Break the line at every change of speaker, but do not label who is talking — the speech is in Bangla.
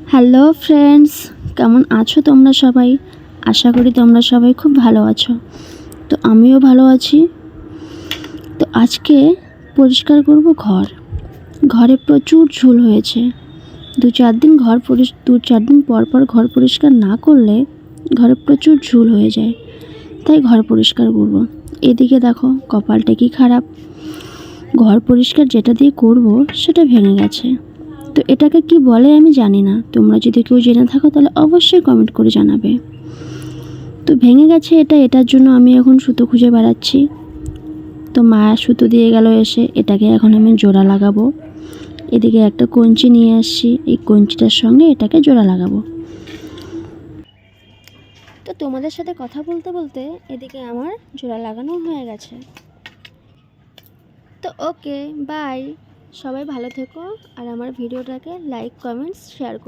হ্যালো ফ্রেন্ডস, কেমন আছো তোমরা সবাই? আশা করি তোমরা সবাই খুব ভালো আছো। তো আমিও ভালো আছি। তো আজকে পরিষ্কার করব ঘরে প্রচুর ঝুল হয়েছে। দু চার দিন পর পর ঘর পরিষ্কার না করলে ঘরে প্রচুর ঝুল হয়ে যায়, তাই ঘর পরিষ্কার করব। এদিকে দেখো কপালটা কি খারাপ, ঘর পরিষ্কার যেটা দিয়ে করব সেটা ভেঙে গেছে। তো এটাকে কি বলে আমি জানি না, তোমরা যদি কেউ জেনে থাকো তাহলে অবশ্যই কমেন্ট করে জানাবে। তো ভেঙে গেছে এটার জন্য আমি এখন সুতো খুঁজে বেড়াচ্ছি। তো মা সুতো দিয়ে গেল এসে, এটাকে এখন আমি জোড়া লাগাবো। এদিকে একটা কঞ্চি নিয়ে আসছি, এই কঞ্চিটার সঙ্গে এটাকে জোড়া লাগাবো। তো তোমাদের সাথে কথা বলতে বলতে এদিকে আমার জোড়া লাগানো হয়ে গেছে। তো ওকে, বাই। সবাই ভালো থেকো আর আমার ভিডিওটাকে লাইক, কমেন্টস, শেয়ার করো।